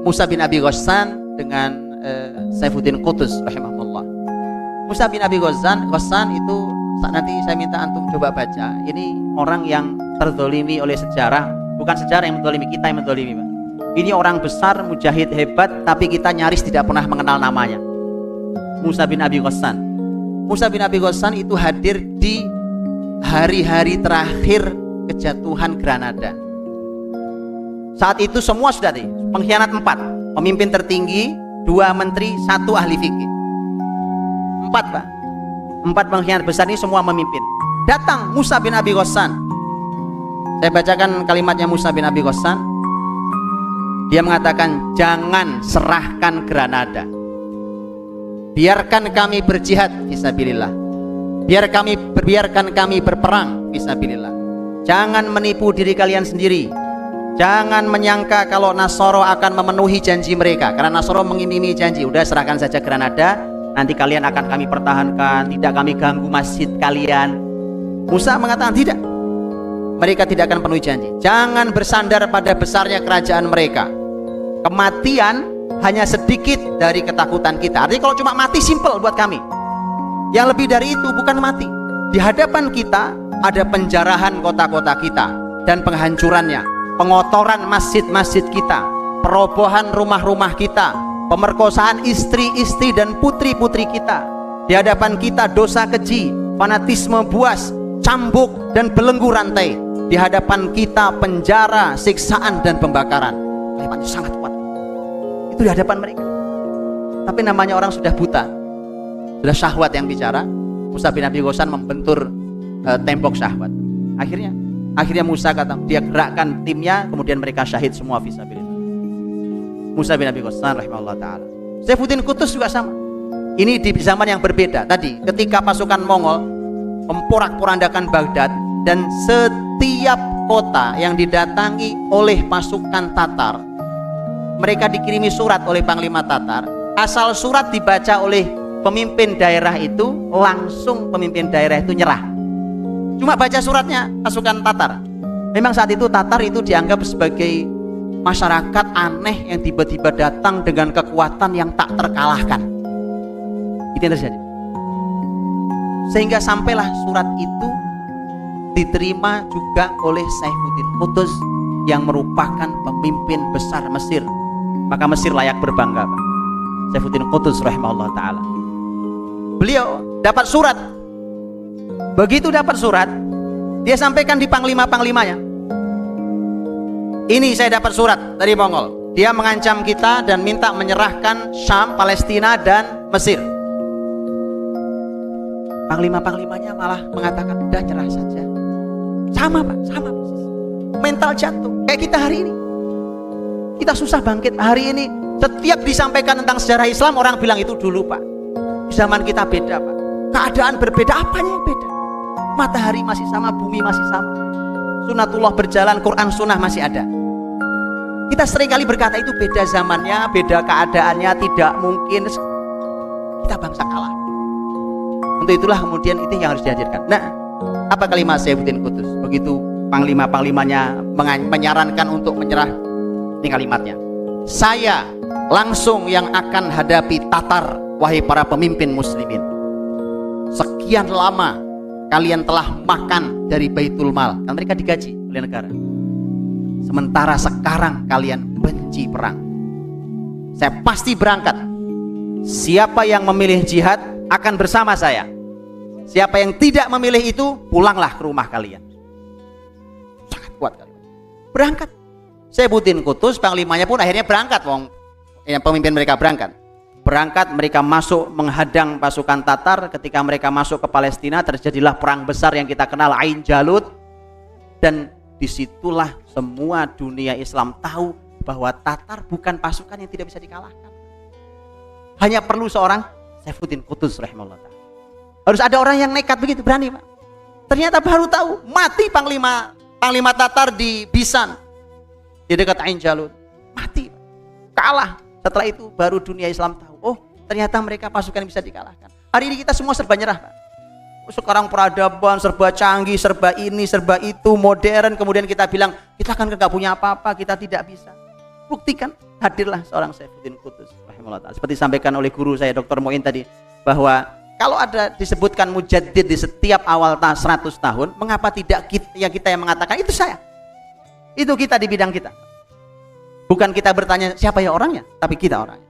Musa bin Abi Ghassan dengan Saifuddin Qutus rahimahullah. Musa bin Abi Ghassan itu nanti saya minta antum coba baca. Ini orang yang terzolimi oleh sejarah, bukan sejarah yang menzolimi, kita yang menzolimi, Pak. Ini orang besar, mujahid hebat, tapi kita nyaris tidak pernah mengenal namanya. Musa bin Abi Ghassan. Musa bin Abi Ghassan itu hadir di hari-hari terakhir kejatuhan Granada. Saat itu semua sudah di pengkhianat 4, pemimpin tertinggi, 2 menteri, 1 ahli fikih. 4, Pak. 4 pengkhianat besar ini semua memimpin. Datang Musa bin Abi Ghassan. Saya bacakan kalimatnya Musa bin Abi Ghassan. Dia mengatakan, jangan serahkan Granada. Biarkan kami berjihad fisabilillah. Biarkan kami berperang fisabilillah. Jangan menipu diri kalian sendiri. Jangan menyangka kalau Nasoro akan memenuhi janji mereka, karena Nasoro mengimimi janji, udah serahkan saja Granada, nanti kalian akan kami pertahankan, tidak kami ganggu masjid kalian. Musa mengatakan tidak, mereka tidak akan penuhi janji. Jangan bersandar pada besarnya kerajaan mereka. Kematian hanya sedikit dari ketakutan kita. Artinya kalau cuma mati simple buat kami. Yang lebih dari itu bukan mati. Di hadapan kita ada penjarahan kota-kota kita dan penghancurannya, pengotoran masjid-masjid kita, perobohan rumah-rumah kita, pemerkosaan istri-istri dan putri-putri kita. Di hadapan kita dosa keji, fanatisme buas, cambuk dan belenggu rantai. Di hadapan kita penjara, siksaan dan pembakaran. Kalimatnya sangat kuat. Itu di hadapan mereka. Tapi namanya orang sudah buta, sudah syahwat yang bicara. Musa bin Abi Ghassan membentur tembok syahwat. Akhirnya Musa kata, dia gerakkan timnya, kemudian mereka syahid semua fisabilillah. Musa bin Abi Ghassan rahimahullah ta'ala. Saifuddin Qutus juga sama. Ini di zaman yang berbeda. Tadi ketika pasukan Mongol memporak-porandakan Baghdad, dan setiap kota yang didatangi oleh pasukan Tatar, mereka dikirimi surat oleh Panglima Tatar. Asal surat dibaca oleh pemimpin daerah itu, langsung pemimpin daerah itu nyerah. Cuma baca suratnya pasukan Tatar. Memang saat itu Tatar itu dianggap sebagai masyarakat aneh yang tiba-tiba datang dengan kekuatan yang tak terkalahkan. Itu yang terjadi. Sehingga sampailah surat itu diterima juga oleh Saifuddin Qutus yang merupakan pemimpin besar Mesir. Maka Mesir layak berbangga, Pak. Saifuddin Qutus rahimahullah ta'ala. Beliau dapat surat. Begitu dapat surat, dia sampaikan di panglima-panglimanya. Ini saya dapat surat dari Mongol. Dia mengancam kita dan minta menyerahkan Syam, Palestina dan Mesir. Panglima-panglimanya malah mengatakan, udah nyerah saja. Sama, Pak, sama. Mental jatuh. Kayak kita hari ini. Kita susah bangkit hari ini. Setiap disampaikan tentang sejarah Islam, orang bilang itu dulu, Pak. Zaman kita beda, Pak. Keadaan berbeda, apanya yang beda? Matahari masih sama, bumi masih sama. Sunatullah berjalan, Quran sunnah masih ada. Kita seringkali berkata itu beda zamannya, beda keadaannya, tidak mungkin. Kita bangsa kalah. Untuk itulah kemudian itu yang harus dihadirkan. Nah, apa kalimat Saifuddin Qutus? Begitu panglima-panglimanya menyarankan untuk menyerah, ini kalimatnya. Saya langsung yang akan hadapi Tatar, wahai para pemimpin muslimin. Sekian lama kalian telah makan dari Baitul Mal, kan mereka digaji oleh negara. Sementara sekarang kalian benci perang. Saya pasti berangkat. Siapa yang memilih jihad akan bersama saya. Siapa yang tidak memilih itu, pulanglah ke rumah kalian. Sangat kuat kalian. Berangkat. Saifuddin Qutus, panglimanya pun akhirnya berangkat. Pemimpin mereka berangkat. Berangkat, mereka masuk menghadang pasukan Tatar. Ketika mereka masuk ke Palestina, terjadilah perang besar yang kita kenal, Ain Jalut. Dan disitulah semua dunia Islam tahu bahwa Tatar bukan pasukan yang tidak bisa dikalahkan. Hanya perlu seorang Saifuddin Qutus rahimahullah. Harus ada orang yang nekat begitu, berani, Pak. Ternyata baru tahu, mati panglima Tatar di Bisan, di dekat Ain Jalut. Mati, Pak. Kalah. Setelah itu baru dunia Islam tahu, oh ternyata mereka pasukan yang bisa dikalahkan. Hari ini kita semua serba nyerah, Pak. Sekarang peradaban serba canggih, serba ini, serba itu, modern. Kemudian kita bilang, kita kan gak punya apa-apa, kita tidak bisa. Buktikan, hadirlah seorang Saifuddin Qutuz rahimahullah ta'ala. Seperti disampaikan oleh guru saya Dr. Muin tadi, bahwa kalau ada disebutkan mujaddid di setiap awal 100 tahun, mengapa tidak kita yang mengatakan itu saya? Itu kita di bidang kita. Bukan kita bertanya siapa ya orangnya, tapi kita orangnya.